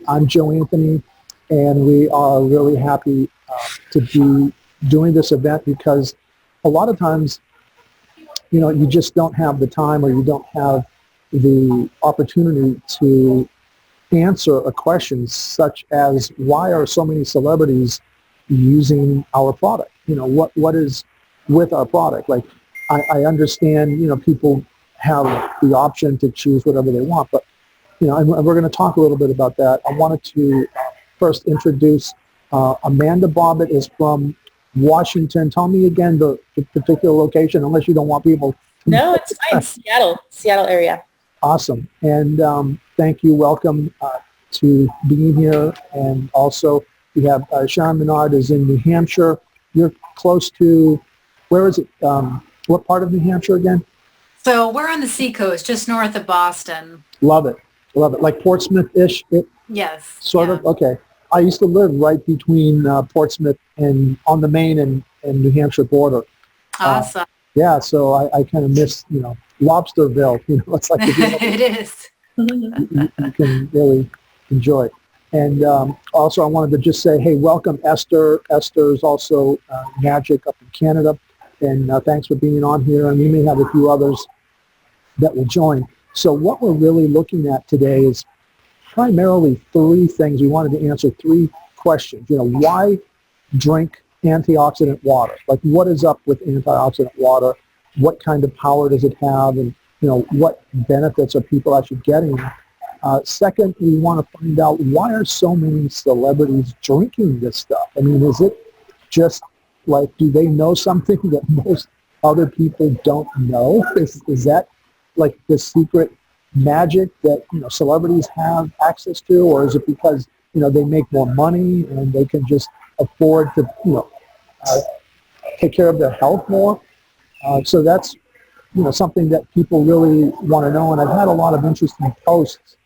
I'm Joe Anthony, and we are really happy to be doing this event because a lot of times, you just don't have the time or you don't have the opportunity to answer a question such as why are so many celebrities using our product? What is with our product? Like, I understand, people have the option to choose whatever they want, but and we're going to talk a little bit about that. I wanted to first introduce Amanda Bobbitt is from Washington. Tell me again the particular location, unless you don't want people. No, it's fine. Seattle area. Awesome. And thank you. Welcome to being here. And also we have Sharon Menard is in New Hampshire. You're close to, where is it? What part of New Hampshire again? So we're on the seacoast, just north of Boston. Love it. Love it. Like Portsmouth-ish? Yes. Sort of? Okay. I used to live right between Portsmouth and on the Maine and New Hampshire border. Awesome. Yeah, so I kind of miss, Lobsterville. It's like it is. You can really enjoy. And also I wanted to just say, hey, welcome Esther. Esther is also Magic up in Canada. And thanks for being on here. And we may have a few others that will join. So what we're really looking at today is primarily three things. We wanted to answer three questions. Why drink antioxidant water? Like, what is up with antioxidant water? What kind of power does it have? And, what benefits are people actually getting? Second, we want to find out why are so many celebrities drinking this stuff? I mean, is it just like, do they know something that most other people don't know? Is that like the secret magic that celebrities have access to, or is it because they make more money and they can just afford to take care of their health more? So that's something that people really want to know, and I've had a lot of interesting posts.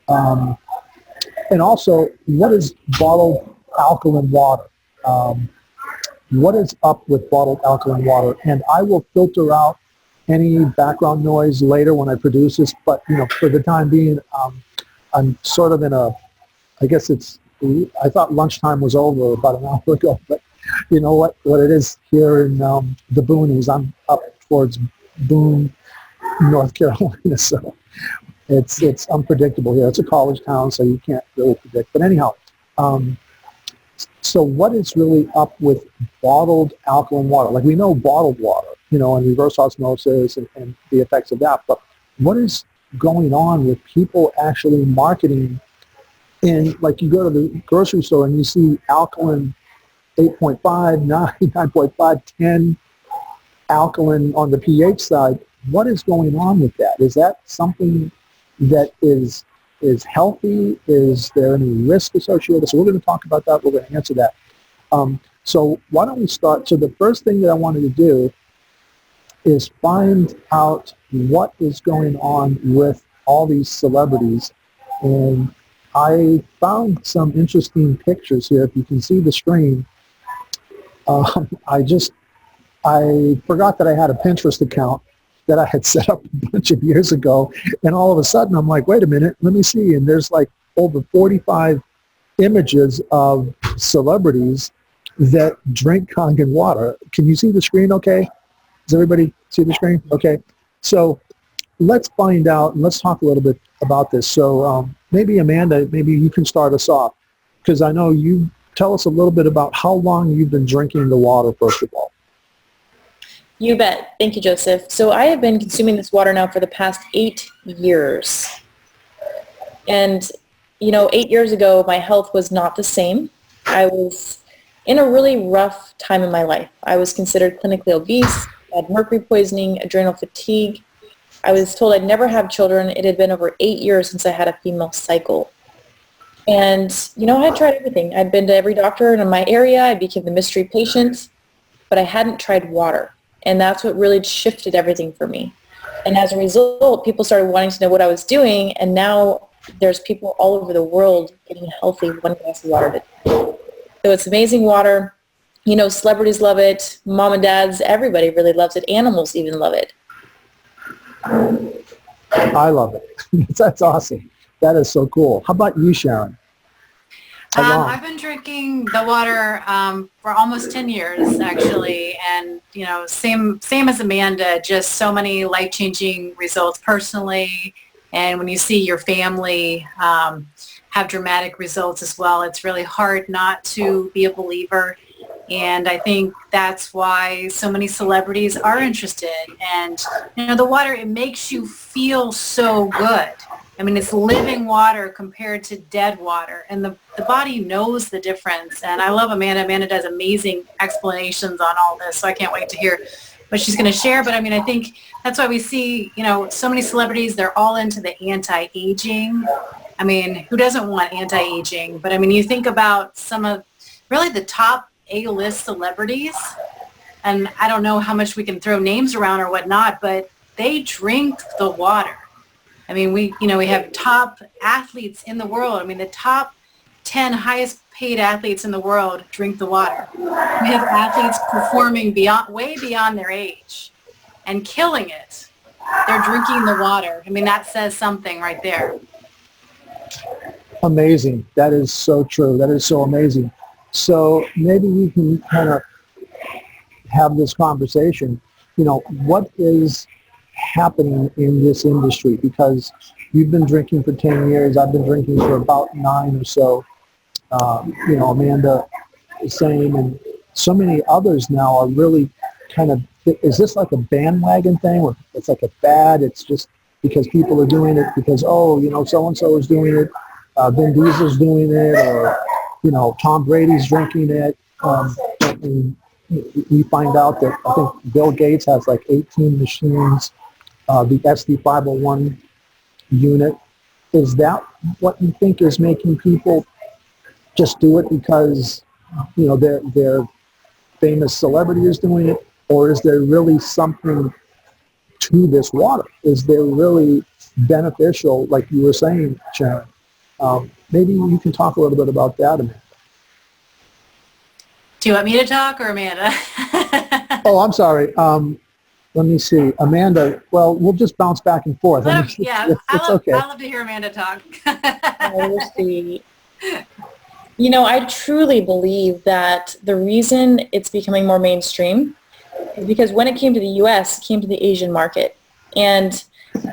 And also, what is bottled alkaline water? What is up with bottled alkaline water? And I will filter out any background noise later when I produce this, but for the time being, I'm sort of in I thought lunchtime was over about an hour ago, but you know what it is here in the boonies. I'm up towards Boone, North Carolina, so it's unpredictable here. It's a college town, so you can't really predict. But anyhow, so what is really up with bottled alkaline water? Like, we know bottled water, and reverse osmosis and the effects of that. But what is going on with people actually marketing like, you go to the grocery store and you see alkaline 8.5, 9, 9.5, 10 alkaline on the pH side. What is going on with that? Is that something that is healthy? Is there any risk associated? So we're going to talk about that. We're going to answer that. So why don't we start? So the first thing that I wanted to do is find out what is going on with all these celebrities. And I found some interesting pictures here. If you can see the screen, I forgot that I had a Pinterest account that I had set up a bunch of years ago. And all of a sudden, I'm like, wait a minute, let me see. And there's like over 45 images of celebrities that drink Kangen water. Can you see the screen okay? Does everybody see the screen? Okay. So let's find out, and let's talk a little bit about this. So maybe Amanda, maybe you can start us off, because I know you tell us a little bit about how long you've been drinking the water, first of all. You bet. Thank you, Joseph. So I have been consuming this water now for the past 8 years. And, 8 years ago, my health was not the same. I was in a really rough time in my life. I was considered clinically obese, I had mercury poisoning, adrenal fatigue. I was told I'd never have children. It had been over 8 years since I had a female cycle. And, I had tried everything. I'd been to every doctor in my area. I became the mystery patient, but I hadn't tried water. And that's what really shifted everything for me. And as a result, people started wanting to know what I was doing. And now there's people all over the world getting healthy one glass of water. So it's amazing water. Celebrities love it. Mom and dads, everybody really loves it. Animals even love it. I love it. That's awesome. That is so cool. How about you, Sharon? How long? I've been drinking the water for almost 10 years, actually, and same as Amanda. Just so many life-changing results personally, and when you see your family have dramatic results as well, it's really hard not to be a believer. And I think that's why so many celebrities are interested. And the water, it makes you feel so good. I mean, it's living water compared to dead water, and the body knows the difference. And I love Amanda. Amanda does amazing explanations on all this, so I can't wait to hear what she's going to share. But I mean, I think that's why we see, so many celebrities, they're all into the anti-aging. I mean, who doesn't want anti-aging? But I mean, you think about some of really the top A-list celebrities, and I don't know how much we can throw names around or whatnot, but they drink the water. I mean, we have top athletes in the world. I mean, the top 10 highest paid athletes in the world drink the water. We have athletes performing way beyond their age and killing it. They're drinking the water. I mean, that says something right there. Amazing. That is so true. That is so amazing. So maybe we can kind of have this conversation. What is happening in this industry? Because you've been drinking for 10 years. I've been drinking for about 9 or so. Amanda the same, and so many others now are really kind of, is this like a bandwagon thing, or it's like a fad? It's just because people are doing it because, so-and-so is doing it, Vin Diesel's doing it, or, Tom Brady's drinking it. And we find out that I think Bill Gates has like 18 machines, the SD501 unit. Is that what you think is making people just do it because, their famous celebrity is doing it? Or is there really something to this water? Is there really beneficial, like you were saying, Sharon? Maybe you can talk a little bit about that, Amanda. Do you want me to talk or Amanda? Oh, I'm sorry. Let me see. Amanda, well, we'll just bounce back and forth. It's okay. I love to hear Amanda talk. I truly believe that the reason it's becoming more mainstream is because when it came to the U.S., it came to the Asian market. And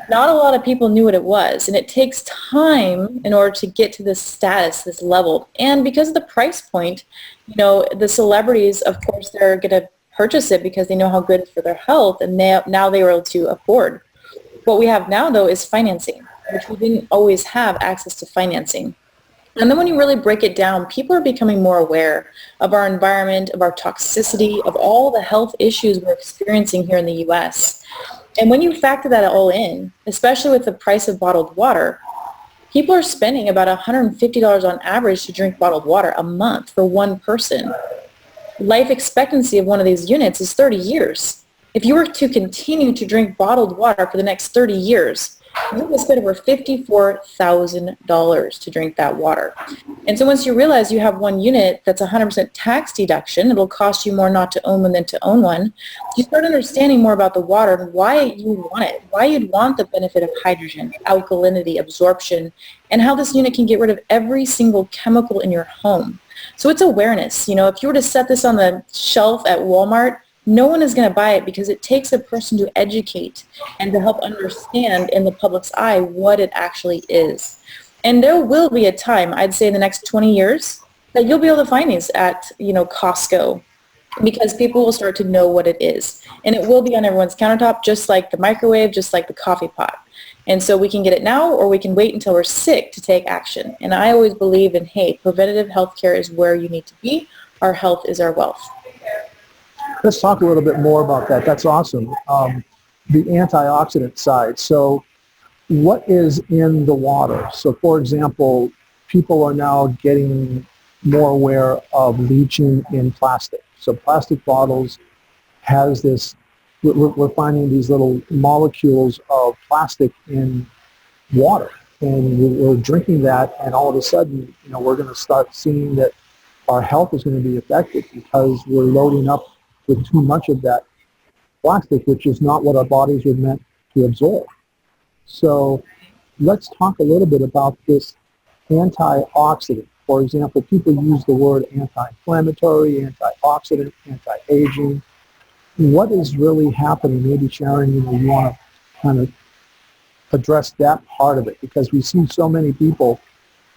not a lot of people knew what it was. And it takes time in order to get to this status, this level. And because of the price point, the celebrities, of course, they're going to purchase it because they know how good it's for their health, and now they were able to afford. What we have now, though, is financing, which we didn't always have access to financing. And then when you really break it down, people are becoming more aware of our environment, of our toxicity, of all the health issues we're experiencing here in the U.S. And when you factor that all in, especially with the price of bottled water, people are spending about $150 on average to drink bottled water a month for one person. Life expectancy of one of these units is 30 years. If you were to continue to drink bottled water for the next 30 years, you're going to spend over $54,000 to drink that water. And so once you realize you have one unit that's 100% tax deduction, it'll cost you more not to own one than to own one, you start understanding more about the water and why you want it, why you'd want the benefit of hydrogen, alkalinity, absorption, and how this unit can get rid of every single chemical in your home. So it's awareness. If you were to set this on the shelf at Walmart, no one is going to buy it because it takes a person to educate and to help understand in the public's eye what it actually is. And there will be a time, I'd say in the next 20 years, that you'll be able to find these at, Costco, because people will start to know what it is. And it will be on everyone's countertop, just like the microwave, just like the coffee pot. And so we can get it now, or we can wait until we're sick to take action. And I always believe in, hey, preventative health care is where you need to be. Our health is our wealth. Let's talk a little bit more about that. That's awesome. The antioxidant side. So what is in the water? So for example, people are now getting more aware of leaching in plastic. So plastic bottles has this, we're finding these little molecules of plastic in water. And we're drinking that, and all of a sudden, we're going to start seeing that our health is going to be affected because we're loading up with too much of that plastic, which is not what our bodies are meant to absorb. So let's talk a little bit about this antioxidant. For example, people use the word anti-inflammatory, antioxidant, anti-aging. What is really happening? Maybe Sharon, you want to kind of address that part of it, because we see so many people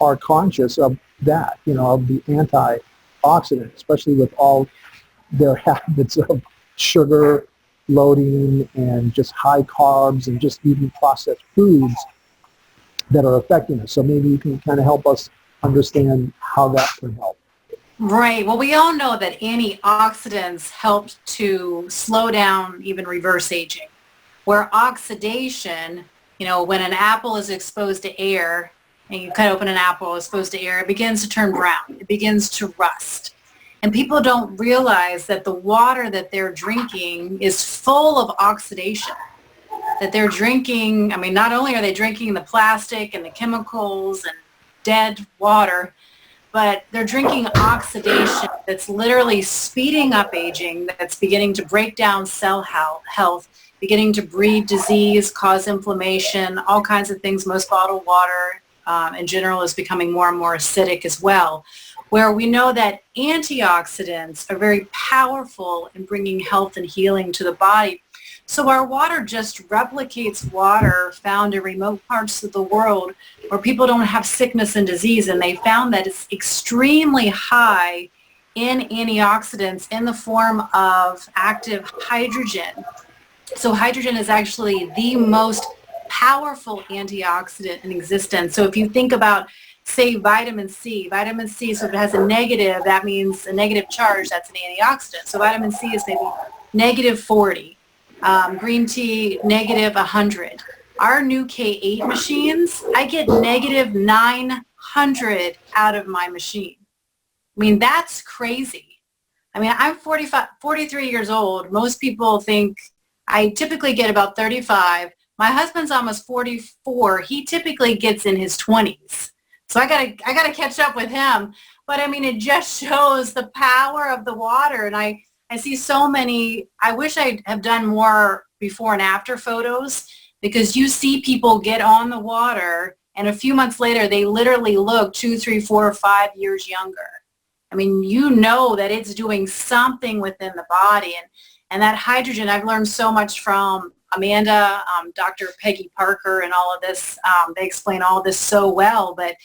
are conscious of that, of the antioxidant, especially with all their habits of sugar loading and just high carbs and just eating processed foods that are affecting us. So maybe you can kind of help us understand how that can help. Right. Well, we all know that antioxidants help to slow down, even reverse aging, where oxidation, when an apple is exposed to air and you cut open an apple exposed to air, it begins to turn brown. It begins to rust. And people don't realize that the water that they're drinking is full of oxidation. That they're drinking, not only are they drinking the plastic and the chemicals and dead water, but they're drinking oxidation that's literally speeding up aging, that's beginning to break down cell health, beginning to breed disease, cause inflammation, all kinds of things. Most bottled water in general is becoming more and more acidic as well, where we know that antioxidants are very powerful in bringing health and healing to the body. So our water just replicates water found in remote parts of the world where people don't have sickness and disease, and they found that it's extremely high in antioxidants in the form of active hydrogen. So hydrogen is actually the most powerful antioxidant in existence. So if you think about, say, vitamin C, so if it has a negative, that means a negative charge, that's an antioxidant. So vitamin C is maybe negative 40. Green tea, negative 100. Our new K8 machines, I get negative 900 out of my machine. That's crazy. I'm 43 years old. Most people think I typically get about 35. My husband's almost 44. He typically gets in his 20s. So I gotta catch up with him. But it just shows the power of the water. And I see so many. I wish I have done more before and after photos, because you see people get on the water and a few months later they literally look 2, 3, 4, 5 years younger. That it's doing something within the body. And that hydrogen, I've learned so much from Amanda, Dr. Peggy Parker, and all of this. They explain all this so well, but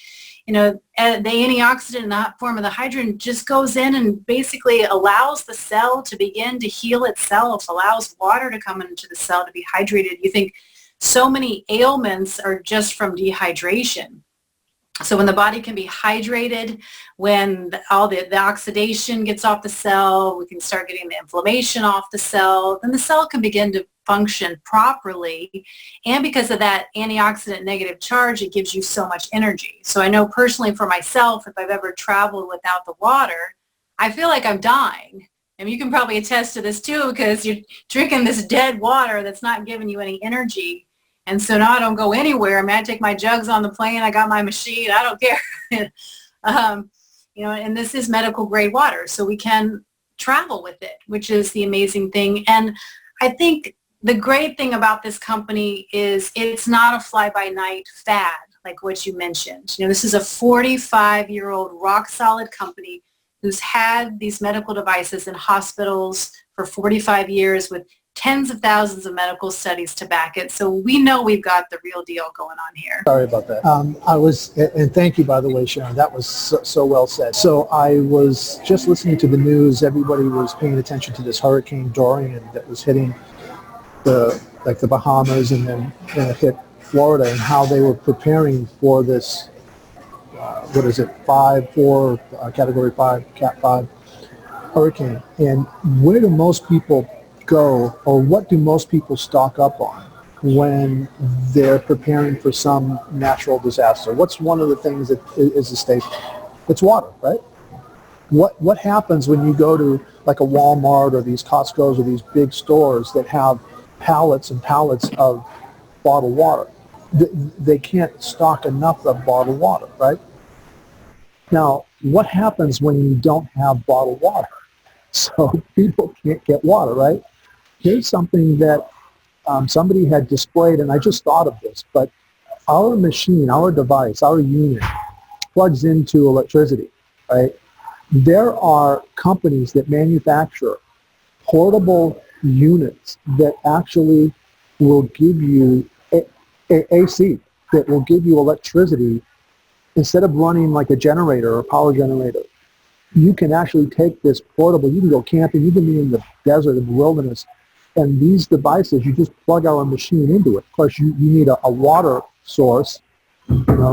the antioxidant in that form of the hydrogen just goes in and basically allows the cell to begin to heal itself, allows water to come into the cell to be hydrated. You think so many ailments are just from dehydration. So when the body can be hydrated, when all the oxidation gets off the cell, we can start getting the inflammation off the cell, then the cell can begin to function properly. And because of that antioxidant negative charge, it gives you so much energy. So I know personally for myself, if I've ever traveled without the water, I feel like I'm dying. And you can probably attest to this too, because you're drinking this dead water that's not giving you any energy. And so now I don't go anywhere. I take my jugs on the plane. I got my machine. I don't care. And this is medical grade water, so we can travel with it, which is the amazing thing. And I think the great thing about this company is it's not a fly-by-night fad like what you mentioned. This is a 45-year-old rock-solid company who's had these medical devices in hospitals for 45 years with tens of thousands of medical studies to back it. So we know we've got the real deal going on here. Sorry about that. And thank you, by the way, Sharon. That was so well said. So I was just listening to the news. Everybody was paying attention to this Hurricane Dorian that was hitting the Bahamas, and then it hit Florida, and how they were preparing for this, Category 5, Cat 5 hurricane. And where do most people go, or what do most people stock up on when they're preparing for some natural disaster? What's one of the things that is a staple? It's water, right? What happens when you go to like a Walmart or these Costco's or these big stores that have pallets and pallets of bottled water? They can't stock enough of bottled water, right? Now, what happens when you don't have bottled water? So people can't get water, right? Here's something that somebody had displayed, and I just thought of this, but our machine, our device, our unit plugs into electricity, right? There are companies that manufacture portable units that actually will give you AC, that will give you electricity instead of running like a generator or a power generator. You can actually take this portable, you can go camping, you can be in the desert, in the wilderness, and these devices, you just plug our machine into it. Of course, you need a water source,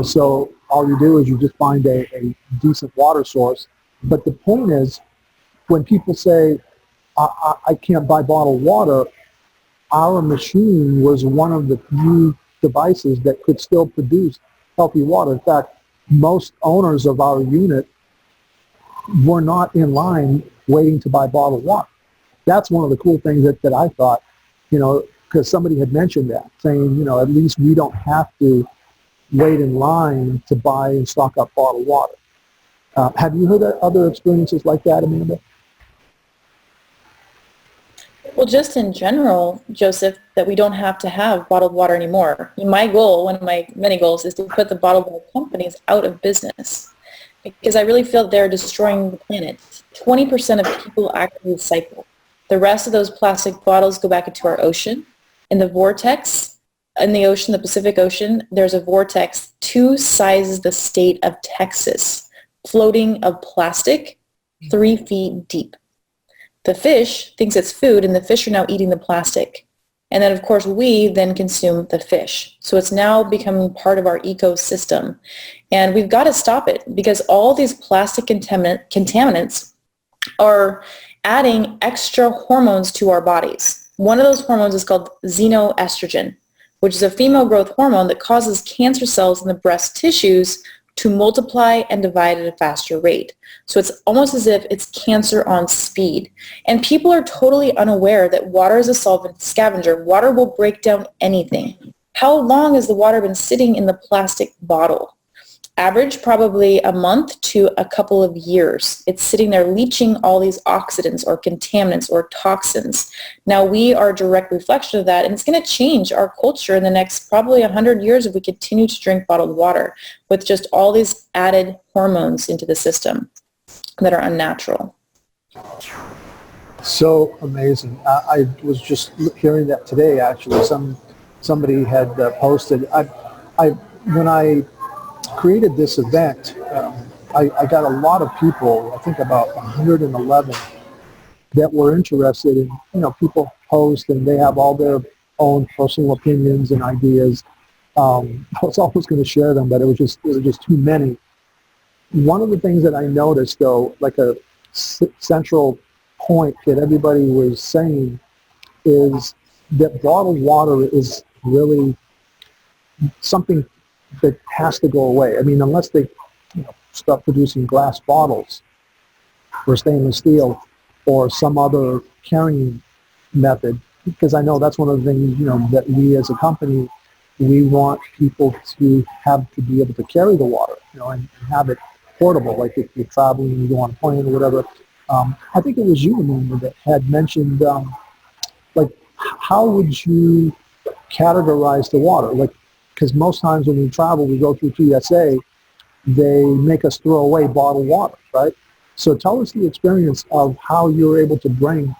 so all you do is you just find a decent water source. But the point is, when people say, I can't buy bottled water, our machine was one of the few devices that could still produce healthy water. In fact, most owners of our unit were not in line waiting to buy bottled water. That's one of the cool things that I thought, because somebody had mentioned that, saying, at least we don't have to wait in line to buy and stock up bottled water. Have you heard of other experiences like that, Amanda? Well, just in general, Joseph, that we don't have to have bottled water anymore. My goal, one of my many goals, is to put the bottled water companies out of business because I really feel they're destroying the planet. 20% of people actually recycle. The rest of those plastic bottles go back into our ocean. In the vortex, in the ocean, the Pacific Ocean, there's a vortex 2 sizes the state of Texas, floating of plastic 3 feet deep. The fish thinks it's food, and the fish are now eating the plastic. And then, of course, we then consume the fish. So it's now becoming part of our ecosystem. And we've got to stop it because all these plastic contaminants are adding extra hormones to our bodies. One of those hormones is called xenoestrogen, which is a female growth hormone that causes cancer cells in the breast tissues to multiply and divide at a faster rate. So it's almost as if it's cancer on speed. And people are totally unaware that water is a solvent scavenger. Water will break down anything. How long has the water been sitting in the plastic bottle? Average probably a month to a couple of years. It's sitting there leaching all these oxidants or contaminants or toxins. Now we are a direct reflection of that, and it's going to change our culture in the next probably 100 years if we continue to drink bottled water with just all these added hormones into the system that are unnatural. So amazing. I was just hearing that today, actually. Somebody had posted. When I created this event, I got a lot of people, I think about 111, that were interested in, people post and they have all their own personal opinions and ideas. I was almost going to share them, but it was just too many. One of the things that I noticed, though, like a central point that everybody was saying is that bottled water is really something that has to go away. I mean, unless they start producing glass bottles or stainless steel or some other carrying method, because I know that's one of the things, that we as a company, we want people to be able to carry the water, and have it portable, like if you're traveling, you go on a plane or whatever. I think it was you, Amanda, that had mentioned, how would you categorize the water? Because most times when we travel, we go through TSA, they make us throw away bottled water, right? So tell us the experience of how you were able to bring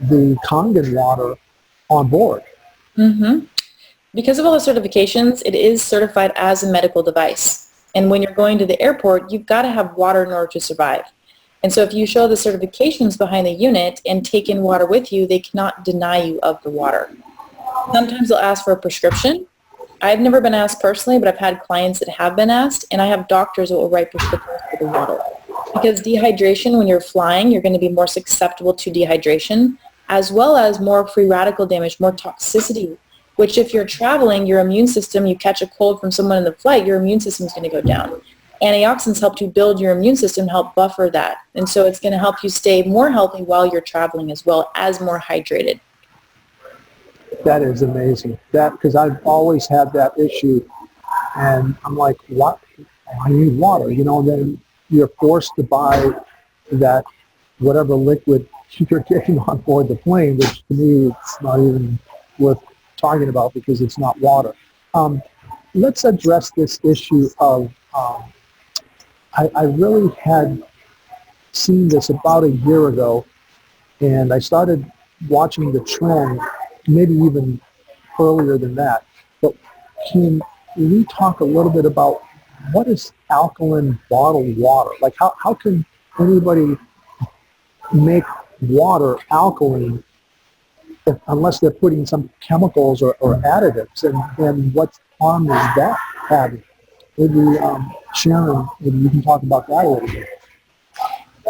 the Kangen water on board. Mm-hmm. Because of all the certifications, it is certified as a medical device. And when you're going to the airport, you've got to have water in order to survive. And so if you show the certifications behind the unit and take in water with you, they cannot deny you of the water. Sometimes they'll ask for a prescription. I've never been asked personally, but I've had clients that have been asked, and I have doctors that will write prescriptions for the water. Because dehydration, when you're flying, you're going to be more susceptible to dehydration, as well as more free radical damage, more toxicity, which if you're traveling, your immune system, you catch a cold from someone in the flight, your immune system is going to go down. Antioxidants help to build your immune system, help buffer that. And so it's going to help you stay more healthy while you're traveling as well as more hydrated. That is amazing. Because I've always had that issue, and I'm like, what? I need water, and then you're forced to buy that whatever liquid you're getting on board the plane, which to me it's not even worth talking about because it's not water. Let's address this issue of I really had seen this about a year ago, and I started watching the trend maybe even earlier than that. But can we talk a little bit about what is alkaline bottled water? Like how can anybody make water alkaline unless they're putting some chemicals or additives? And what harm is that having? Maybe Sharon, maybe you can talk about that a little bit.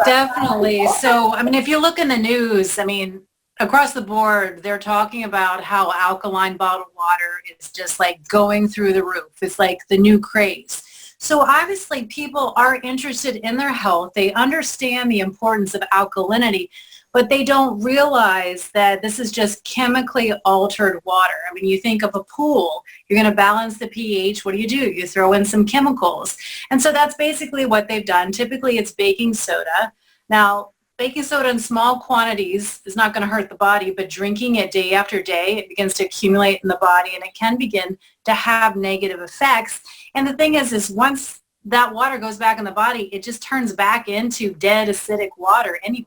Definitely. So, I mean, if you look in the news, I mean, across the board, they're talking about how alkaline bottled water is just like going through the roof. It's like the new craze. So obviously people are interested in their health. They understand the importance of alkalinity, but they don't realize that this is just chemically altered water. I mean, you think of a pool, you're going to balance the pH. What do? You throw in some chemicals. And so that's basically what they've done. Typically it's baking soda. Now, baking soda in small quantities is not going to hurt the body, but drinking it day after day, it begins to accumulate in the body and it can begin to have negative effects. And the thing is once that water goes back in the body, it just turns back into dead acidic water anyway.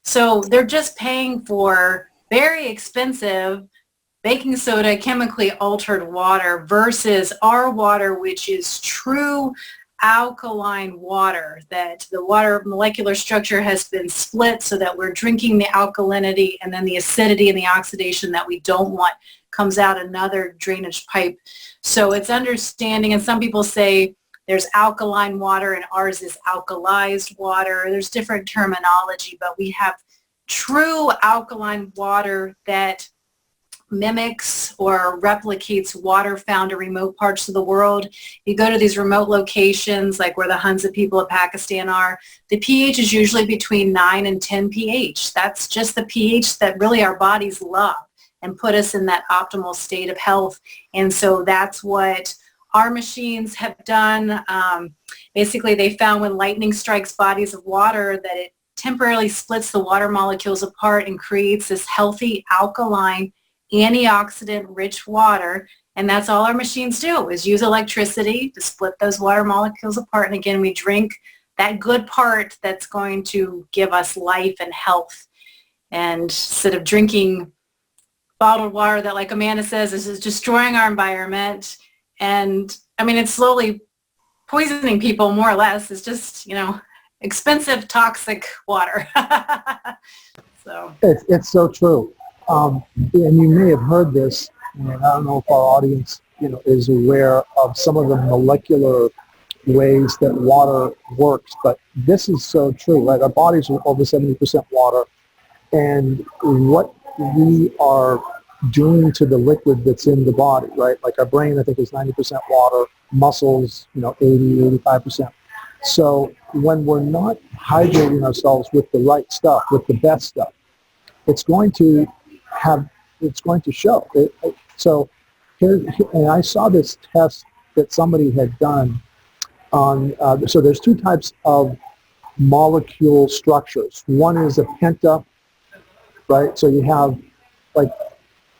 So they're just paying for very expensive baking soda, chemically altered water versus our water, which is true alkaline water, that the water molecular structure has been split so that we're drinking the alkalinity and then the acidity and the oxidation that we don't want comes out another drainage pipe. So it's understanding, and some people say there's alkaline water and ours is alkalized water. There's different terminology, but we have true alkaline water that mimics or replicates water found in remote parts of the world. You go to these remote locations like where the Hunza people of Pakistan are, the pH is usually between 9 and 10 pH. That's just the pH that really our bodies love and put us in that optimal state of health. And so that's what our machines have done. Basically, they found when lightning strikes bodies of water that it temporarily splits the water molecules apart and creates this healthy alkaline antioxidant-rich water, and that's all our machines do is use electricity to split those water molecules apart. And again, we drink that good part that's going to give us life and health. And instead of drinking bottled water that, like Amanda says, is destroying our environment, and I mean, it's slowly poisoning people more or less. It's just, expensive, toxic water. So It's so true. And you may have heard this, and I don't know if our audience, is aware of some of the molecular ways that water works, but this is so true, right? Our bodies are over 70% water, and what we are doing to the liquid that's in the body, right? Like our brain, I think, is 90% water, muscles, 80-85%. So when we're not hydrating ourselves with the right stuff, with the best stuff, it's going to show. So here, and I saw this test that somebody had done on, so there's two types of molecule structures. One is a penta, right? So you have like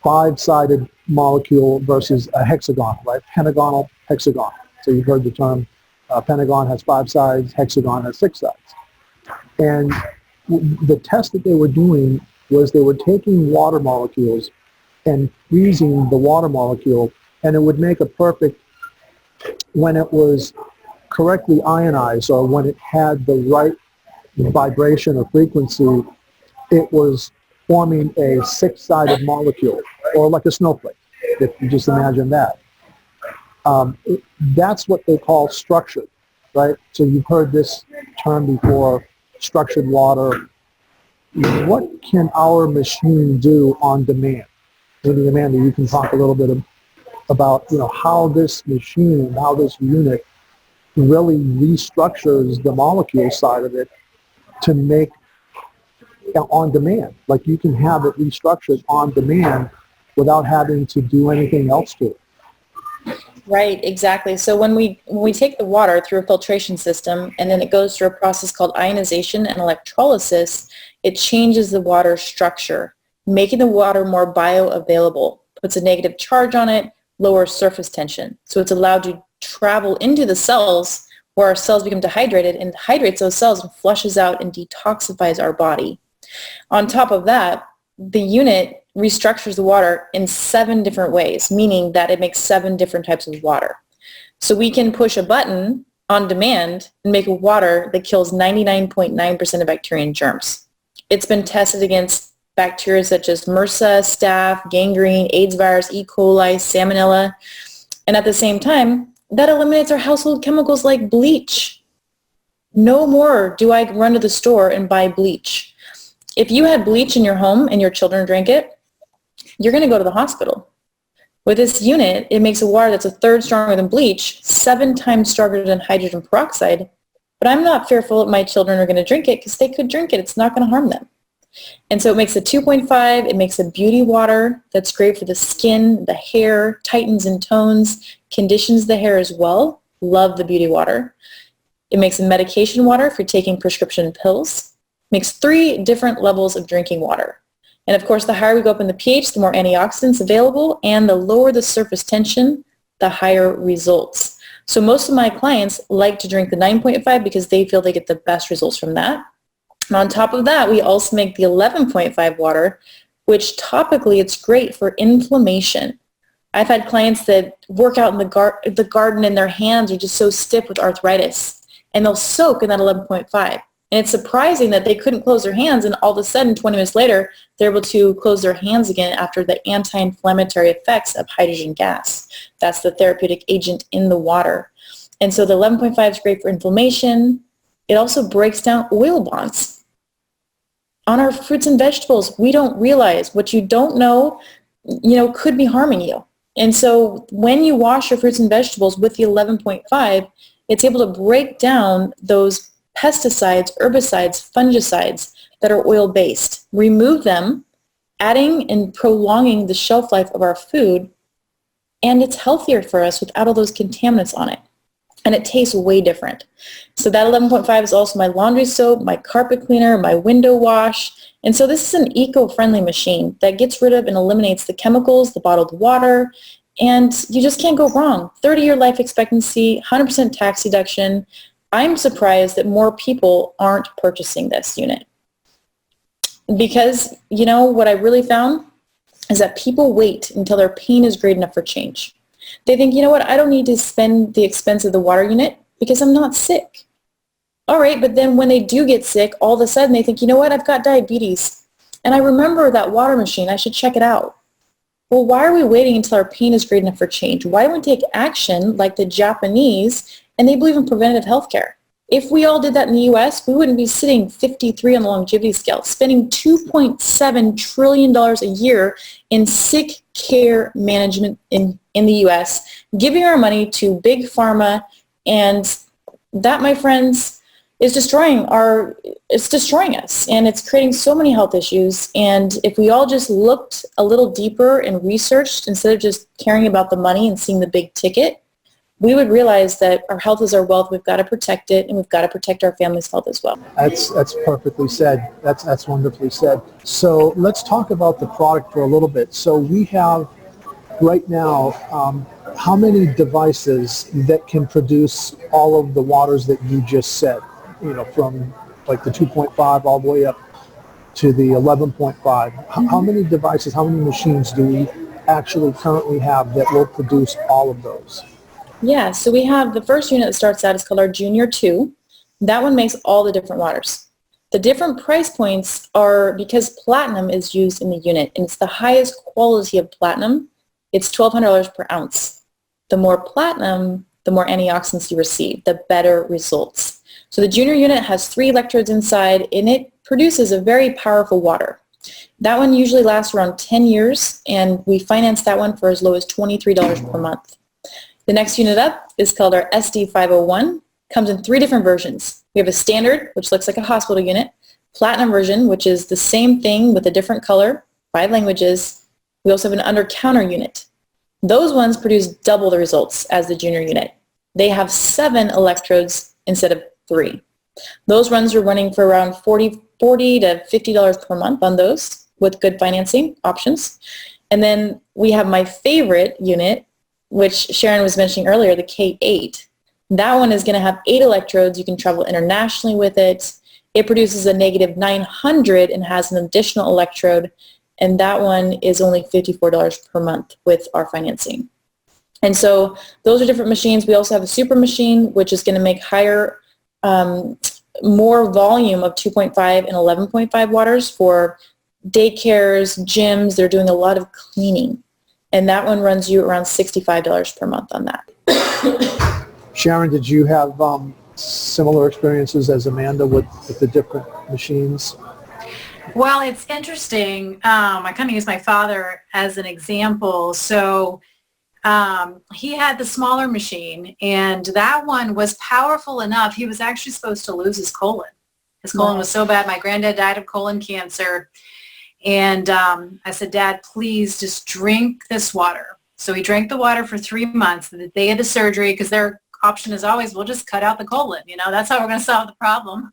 5-sided molecule versus a hexagon, right? Pentagonal, hexagon. So you've heard the term, pentagon has 5 sides, hexagon has 6 sides. And the test that they were doing was they were taking water molecules and freezing the water molecule, and it would make a perfect, when it was correctly ionized or when it had the right vibration or frequency, it was forming a 6-sided molecule, or like a snowflake, if you just imagine that. That's what they call structured, right? So you've heard this term before, structured water. What can our machine do on demand? Maybe Amanda, you can talk a little bit about how this machine, how this unit really restructures the molecule side of it to make on demand. Like you can have it restructured on demand without having to do anything else to it. Right, exactly. So when we take the water through a filtration system and then it goes through a process called ionization and electrolysis, it changes the water structure, making the water more bioavailable, puts a negative charge on it, lowers surface tension. So it's allowed to travel into the cells where our cells become dehydrated and hydrates those cells and flushes out and detoxifies our body. On top of that, the unit restructures the water in 7 different ways, meaning that it makes 7 different types of water. So we can push a button on demand and make a water that kills 99.9% of bacteria and germs. It's been tested against bacteria such as MRSA, staph, gangrene, AIDS virus, E. coli, salmonella, and at the same time, that eliminates our household chemicals like bleach. No more do I run to the store and buy bleach. If you had bleach in your home and your children drank it, you're going to go to the hospital. With this unit, it makes a water that's a third stronger than bleach, 7 times stronger than hydrogen peroxide, but I'm not fearful that my children are going to drink it because they could drink it. It's not going to harm them. And so it makes a 2.5. It makes a beauty water that's great for the skin, the hair, tightens and tones, conditions the hair as well. Love the beauty water. It makes a medication water if you're taking prescription pills. Makes 3 different levels of drinking water. And of course, the higher we go up in the pH, the more antioxidants available, and the lower the surface tension, the higher results. So most of my clients like to drink the 9.5 because they feel they get the best results from that. And on top of that, we also make the 11.5 water, which topically it's great for inflammation. I've had clients that work out in the garden and their hands are just so stiff with arthritis, and they'll soak in that 11.5. And it's surprising that they couldn't close their hands, and all of a sudden, 20 minutes later, they're able to close their hands again after the anti-inflammatory effects of hydrogen gas. That's the therapeutic agent in the water. And so the 11.5 is great for inflammation. It also breaks down oil bonds. On our fruits and vegetables, we don't realize what you don't know, could be harming you. And so when you wash your fruits and vegetables with the 11.5, it's able to break down those pesticides, herbicides, fungicides that are oil-based, remove them, adding and prolonging the shelf life of our food, and it's healthier for us without all those contaminants on it. And it tastes way different. So that 11.5 is also my laundry soap, my carpet cleaner, my window wash. And so this is an eco-friendly machine that gets rid of and eliminates the chemicals, the bottled water, and you just can't go wrong. 30-year life expectancy, 100% tax deduction. I'm surprised that more people aren't purchasing this unit. Because, what I really found is that people wait until their pain is great enough for change. They think, I don't need to spend the expense of the water unit because I'm not sick. All right, but then when they do get sick, all of a sudden they think, I've got diabetes. And I remember that water machine. I should check it out. Well, why are we waiting until our pain is great enough for change? Why don't we take action like the Japanese, and they believe in preventative health care? If we all did that in the U.S., we wouldn't be sitting 53 on the longevity scale, spending $2.7 trillion a year in sick care management in the U.S., giving our money to big pharma, and that, my friends, is destroying us, and it's creating so many health issues. And if we all just looked a little deeper and researched instead of just caring about the money and seeing the big ticket, we would realize that our health is our wealth. We've got to protect it, and we've got to protect our family's health as well. That's perfectly said. That's wonderfully said. So let's talk about the product for a little bit. So we have right now how many devices that can produce all of the waters that you just said, from like the 2.5 all the way up to the 11.5. How many devices, how many machines do we actually currently have that will produce all of those? Yeah, so we have the first unit that starts out is called our Junior 2. That one makes all the different waters. The different price points are because platinum is used in the unit, and it's the highest quality of platinum. It's $1,200 per ounce. The more platinum, the more antioxidants you receive, the better results. So the Junior unit has 3 electrodes inside, and it produces a very powerful water. That one usually lasts around 10 years, and we finance that one for as low as $23 per month. The next unit up is called our SD501. Comes in 3 different versions. We have a standard, which looks like a hospital unit, platinum version, which is the same thing with a different color, 5 languages. We also have an under-counter unit. Those ones produce double the results as the Junior unit. They have 7 electrodes instead of 3. Those runs are running for around $40 to $50 per month on those with good financing options. And then we have my favorite unit, which Sharon was mentioning earlier, the K8. That one is going to have 8 electrodes. You can travel internationally with it. It produces a negative 900 and has an additional electrode, and that one is only $54 per month with our financing. And so those are different machines. We also have a super machine, which is going to make higher, more volume of 2.5 and 11.5 waters for daycares, gyms. They're doing a lot of cleaning. And that one runs you around $65 per month on that. Sharon, did you have similar experiences as Amanda with the different machines? Well, it's interesting. I kind of use my father as an example. So he had the smaller machine, and that one was powerful enough. He was actually supposed to lose his colon. His colon was so bad. My granddad died of colon cancer. And I said, Dad, please just drink this water. So he drank the water for 3 months. The day of the surgery, because their option is always, we'll just cut out the colon. You know, that's how we're going to solve the problem.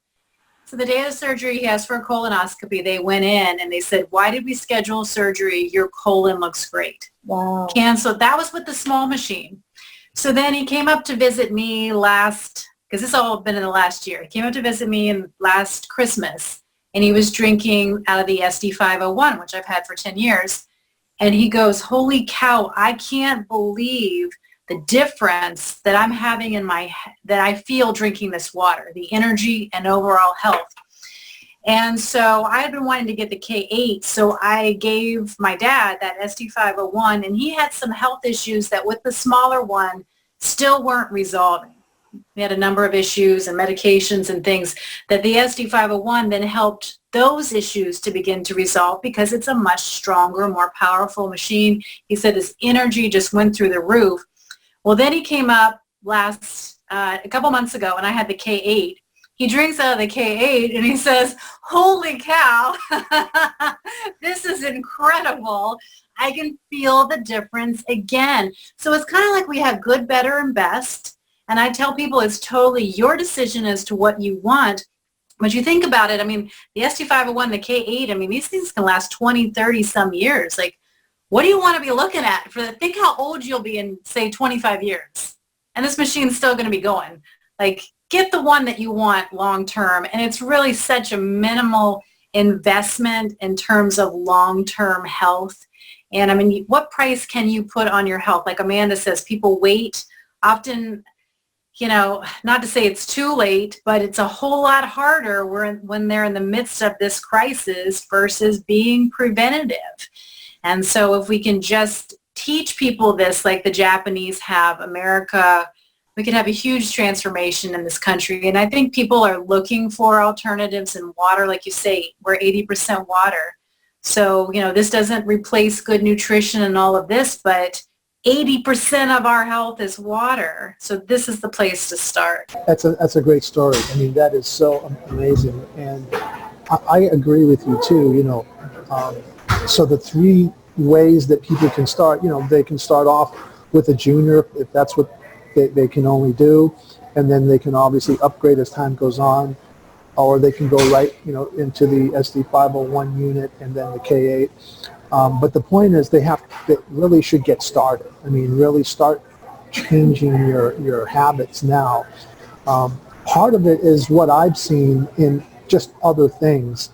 So the day of the surgery, he asked for a colonoscopy. They went in and they said, why did we schedule surgery? Your colon looks great. Wow. Canceled. That was with the small machine. So then he came up to visit me because this has all been in the last year. He came up to visit me in last Christmas, and he was drinking out of the SD501, which I've had for 10 years. And he goes, holy cow, I can't believe the difference that I'm having that I feel drinking this water, the energy and overall health. And so I had been wanting to get the K8, so I gave my dad that SD501, and he had some health issues that with the smaller one still weren't resolving. We had a number of issues and medications and things that the SD501 then helped those issues to begin to resolve because it's a much stronger, more powerful machine. He said his energy just went through the roof. Well, then he came up a couple months ago, and I had the K8. He drinks out of the K8, and he says, holy cow, this is incredible. I can feel the difference again. So it's kind of like we have good, better, and best. And I tell people it's totally your decision as to what you want. But you think about it, I mean, the SD501, the K8, I mean, these things can last 20, 30 some years. Like, what do you want to be looking at? Think how old you'll be in, say, 25 years. And this machine's still going to be going. Like, get the one that you want long term. And it's really such a minimal investment in terms of long-term health. And I mean, what price can you put on your health? Like Amanda says, people wait often, you know, not to say it's too late, but it's a whole lot harder when they're in the midst of this crisis versus being preventative. And so if we can just teach people this like the Japanese have, America, we could have a huge transformation in this country. And I think people are looking for alternatives in water. Like you say, we're 80% water. So, you know, this doesn't replace good nutrition and all of this, but 80% of our health is water. So this is the place to start. That's a great story. I mean, that is so amazing. And I agree with you too, you know. So the 3 ways that people can start, you know, they can start off with a junior if that's what they can only do, and then they can obviously upgrade as time goes on, or they can go right, you know, into the SD501 unit and then the K8. But the point is they really should get started. I mean, really start changing your habits now. Part of it is what I've seen in just other things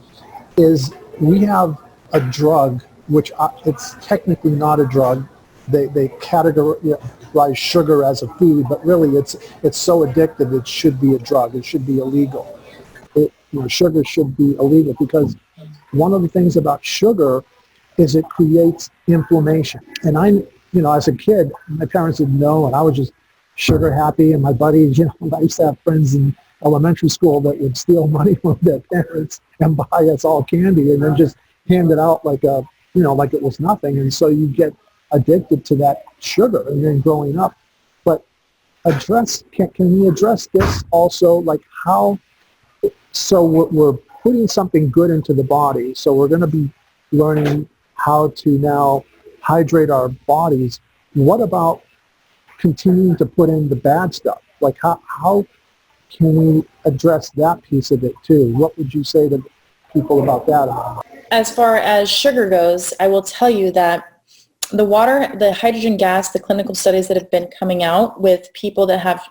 is we have a drug, which it's technically not a drug. They categorize sugar as a food, but really it's so addictive it should be a drug. It should be illegal. Sugar should be illegal because one of the things about sugar is it creates inflammation. And as a kid, my parents didn't know, and I was just sugar happy. And my buddies, you know, I used to have friends in elementary school that would steal money from their parents and buy us all candy and then just hand it out like it was nothing. And so you get addicted to that sugar and then growing up. But can we address this also, like how, so we're putting something good into the body, so we're going to be learning how to now hydrate our bodies. What about continuing to put in the bad stuff? Like how can we address that piece of it too? What would you say to people about that? As far as sugar goes, I will tell you that the water, the hydrogen gas, the clinical studies that have been coming out with people that have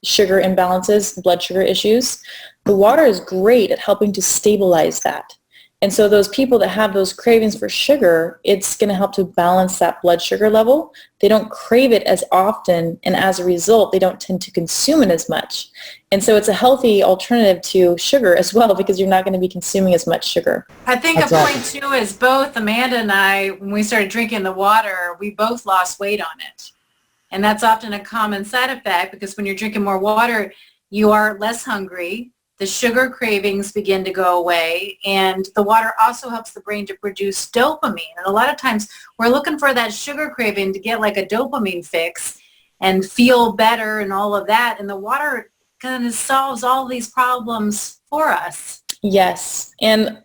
sugar imbalances, blood sugar issues, the water is great at helping to stabilize that. And so those people that have those cravings for sugar, it's going to help to balance that blood sugar level. They don't crave it as often, and as a result, they don't tend to consume it as much. And so it's a healthy alternative to sugar as well, because you're not going to be consuming as much sugar. I think a point too is both Amanda and I, when we started drinking the water, we both lost weight on it. And that's often a common side effect, because when you're drinking more water, you are less hungry. The sugar cravings begin to go away, and the water also helps the brain to produce dopamine. And a lot of times we're looking for that sugar craving to get like a dopamine fix and feel better and all of that. And the water kind of solves all these problems for us. Yes. And,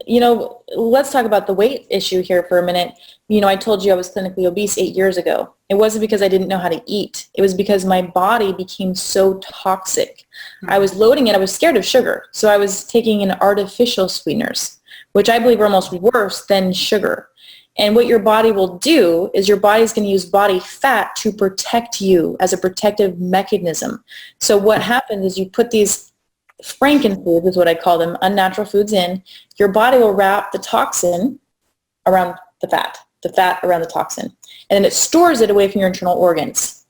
let's talk about the weight issue here for a minute. I told you I was clinically obese 8 years ago. It wasn't because I didn't know how to eat. It was because my body became so toxic. I was loading it. I was scared of sugar. So I was taking in artificial sweeteners, which I believe are almost worse than sugar. And what your body will do is your body's going to use body fat to protect you as a protective mechanism. So what happens is you put these frankenfoods, is what I call them, unnatural foods in. Your body will wrap the toxin around the fat around the toxin, and then it stores it away from your internal organs.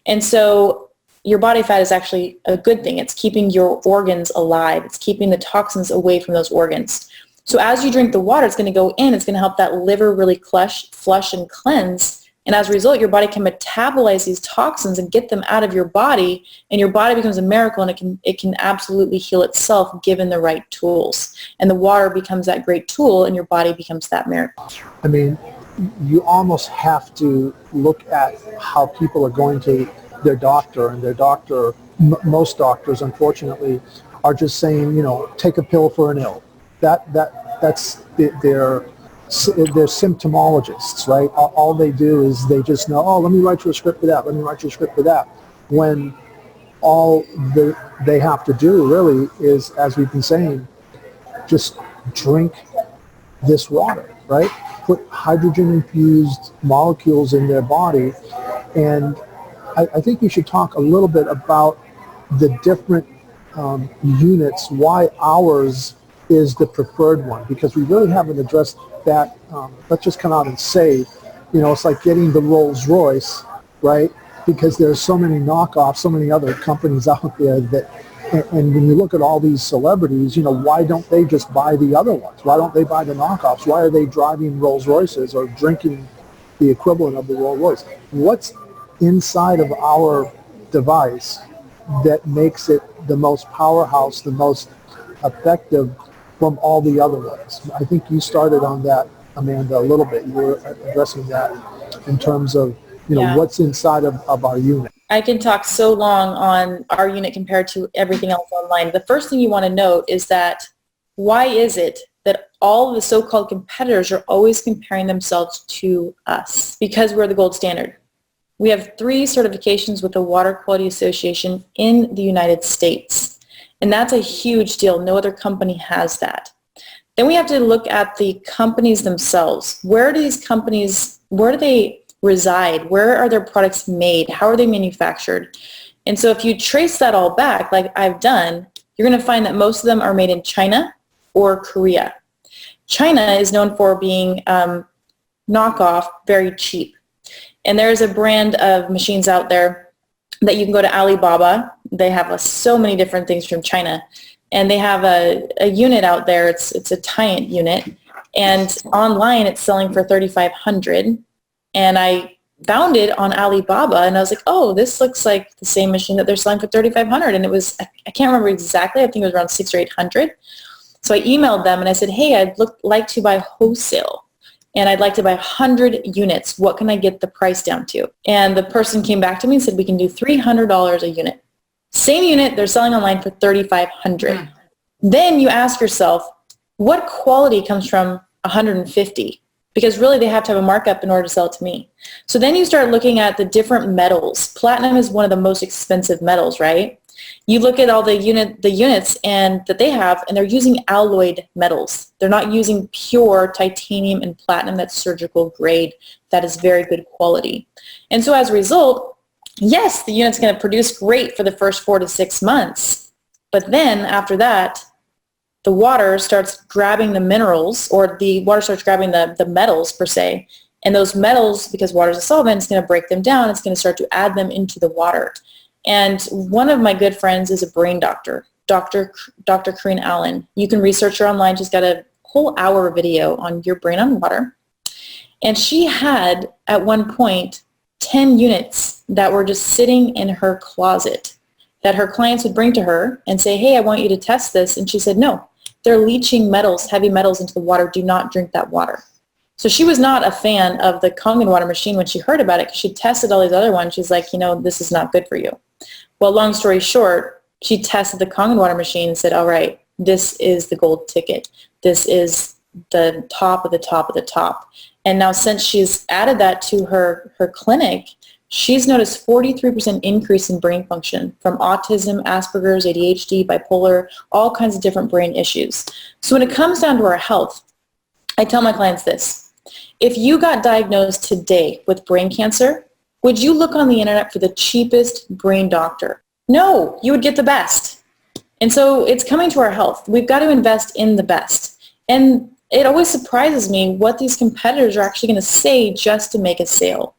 And so your body fat is actually a good thing. It's keeping your organs alive. It's keeping the toxins away from those organs. So as you drink the water, it's going to go in. It's going to help that liver really flush and cleanse. And as a result, your body can metabolize these toxins and get them out of your body, and your body becomes a miracle, and it can absolutely heal itself given the right tools. And the water becomes that great tool, and your body becomes that miracle. I mean, you almost have to look at how people are going to their doctor, and their doctor, most doctors, unfortunately, are just saying, take a pill for an ill. That's their symptomologists, right? All they do is they just know, let me write you a script for that. Let me write you a script for that. When all they have to do really is, as we've been saying, just drink this water, right? Put hydrogen-infused molecules in their body. And I think we should talk a little bit about the different units, why ours is the preferred one, because we really haven't addressed that. Let's just come out and say, it's like getting the Rolls Royce, right? Because there's so many knockoffs, so many other companies out there that, and when you look at all these celebrities, why don't they just buy the other ones? Why don't they buy the knockoffs? Why are they driving Rolls Royces or drinking the equivalent of the Rolls Royce? What's inside of our device that makes it the most powerhouse, the most effective from all the other ones? I think you started on that, Amanda, a little bit. You were addressing that in terms of, what's inside of our unit. I can talk so long on our unit compared to everything else online. The first thing you want to note is that why is it that all of the so-called competitors are always comparing themselves to us? Because we're the gold standard. We have 3 certifications with the Water Quality Association in the United States. And that's a huge deal. No other company has that. Then we have to look at the companies themselves. Where do they reside? Where are their products made? How are they manufactured? And so if you trace that all back, like I've done, you're going to find that most of them are made in China or Korea. China is known for being knockoff, very cheap. And there's a brand of machines out there that you can go to Alibaba. They have so many different things from China. And they have a unit out there. It's a Tyant unit. And online it's selling for $3,500. And I found it on Alibaba, and I was like, oh, this looks like the same machine that they're selling for $3,500. And it was, I can't remember exactly, I think it was around $600 or $800. So I emailed them and I said, hey, I'd like to buy wholesale, and I'd like to buy 100 units. What can I get the price down to? And the person came back to me and said, we can do $300 a unit. Same unit, they're selling online for $3,500. Then you ask yourself, what quality comes from 150? Because really they have to have a markup in order to sell it to me. So then you start looking at the different metals. Platinum is one of the most expensive metals, right? You look at all the units and that they have, and they're using alloyed metals. They're not using pure titanium and platinum that's surgical grade. That is very good quality. And so as a result, yes, the unit's going to produce great for the first 4 to 6 months. But then after that, the water starts grabbing the minerals, or the water starts grabbing the metals per se. And those metals, because water is a solvent, it's going to break them down. It's going to start to add them into the water. And one of my good friends is a brain doctor, Dr. Corinne Allen. You can research her online. She's got a whole hour video on your brain on water. And she had, at one point, 10 units that were just sitting in her closet that her clients would bring to her and say, hey, I want you to test this. And she said, no, they're leaching metals, heavy metals into the water. Do not drink that water. So she was not a fan of the Kangen water machine when she heard about it because she tested all these other ones. She's like, this is not good for you. Well, long story short, she tested the Kangen water machine and said, all right, this is the gold ticket. This is the top of the top of the top. And now since she's added that to her clinic, she's noticed 43% increase in brain function from autism, Asperger's, ADHD, bipolar, all kinds of different brain issues. So when it comes down to our health, I tell my clients this. If you got diagnosed today with brain cancer, would you look on the internet for the cheapest brain doctor? No, you would get the best. And so it's coming to our health. We've got to invest in the best. And it always surprises me what these competitors are actually going to say just to make a sale.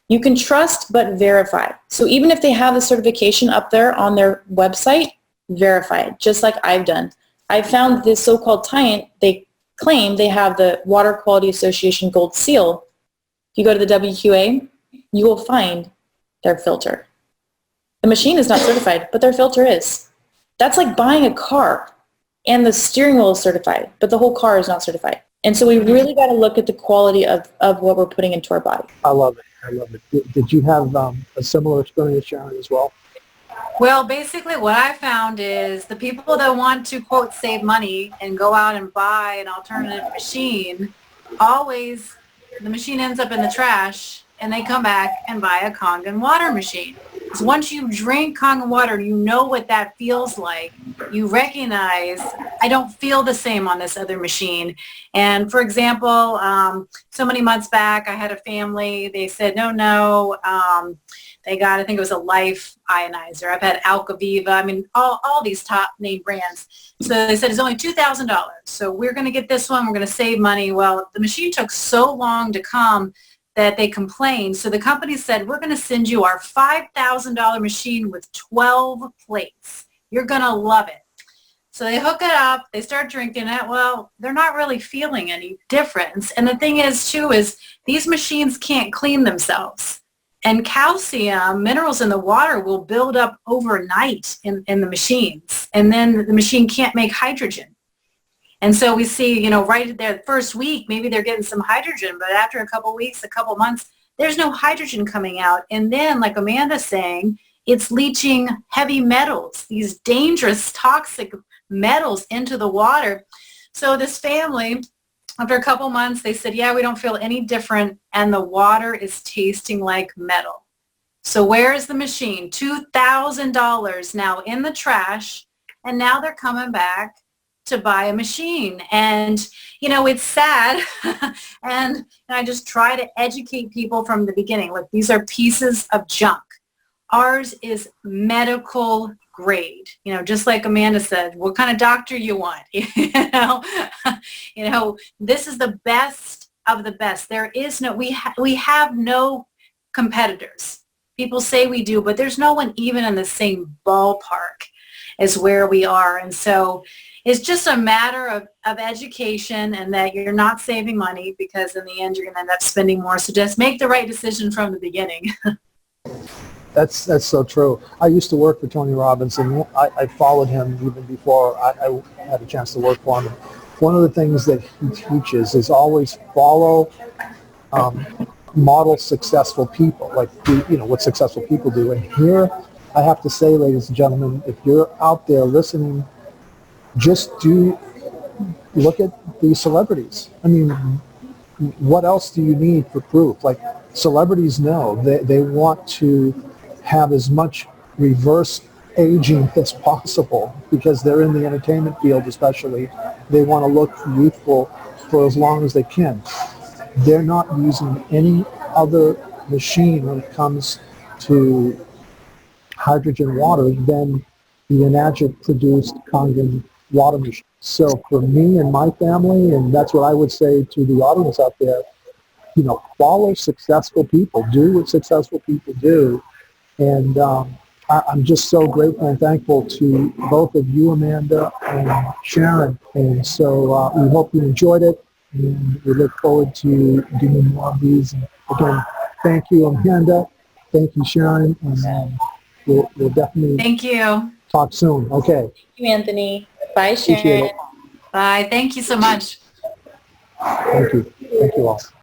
You can trust but verify. So even if they have the certification up there on their website, verify it, just like I've done. I found this so-called client, they claim they have the Water Quality Association Gold Seal. If you go to the WQA, you will find their filter. The machine is not certified, but their filter is. That's like buying a car and the steering wheel is certified, but the whole car is not certified. And so we really got to look at the quality of what we're putting into our body. I love it. I love it. Did you have a similar experience, Sharon, as well? Well, basically what I found is the people that want to, quote, save money and go out and buy an alternative machine, always the machine ends up in the trash and they come back and buy a Kangen water machine. Because once you drink Kangen water, you know what that feels like. You recognize, I don't feel the same on this other machine. And for example, so many months back, I had a family, they said, no, they got, I think it was a Life ionizer. I've had Alkaviva, I mean, all these top name brands. So they said it's only $2,000. So we're going to get this one, we're going to save money. Well, the machine took so long to come that they complained. So the company said, we're going to send you our $5,000 machine with 12 plates. You're going to love it. So they hook it up, they start drinking it. Well, they're not really feeling any difference. And the thing is, too, is these machines can't clean themselves. And calcium, minerals in the water will build up overnight in the machines. And then the machine can't make hydrogen. And so we see, right there the first week, maybe they're getting some hydrogen, but after a couple weeks, a couple months, there's no hydrogen coming out. And then, like Amanda's saying, it's leaching heavy metals, these dangerous, toxic metals into the water. So this family, after a couple months, they said, yeah, we don't feel any different, and the water is tasting like metal. So where is the machine? $2,000 now in the trash, and now they're coming back to buy a machine. And it's sad. And I just try to educate people from the beginning. Look, these are pieces of junk. Ours is medical grade. Just like Amanda said, what kind of doctor you want? This is the best of the best. There is no, we have no competitors. People say we do, but there's no one even in the same ballpark as where we are. And so it's just a matter of education, and that you're not saving money, because in the end you're going to end up spending more. So just make the right decision from the beginning. That's so true. I used to work for Tony Robbins, and I followed him even before I had a chance to work for him. One of the things that he teaches is always follow model successful people, like what successful people do. And here I have to say, ladies and gentlemen, if you're out there listening, just look at these celebrities. I mean, what else do you need for proof? Like, celebrities know they want to have as much reverse aging as possible, because they're in the entertainment field especially. They want to look youthful for as long as they can. They're not using any other machine when it comes to hydrogen water than the Enagic produced Kangen water machine. So for me and my family, and that's what I would say to the audience out there, follow successful people, do what successful people do. And I'm just so grateful and thankful to both of you, Amanda and Sharon. And so we hope you enjoyed it, and we look forward to doing more of these. And again, thank you, Amanda. Thank you, Sharon. And we'll definitely Thank you. talk soon. Okay. Thank you, Anthony. Bye, Appreciate Sharon. it. Bye. Thank you so much. Thank you. Thank you all.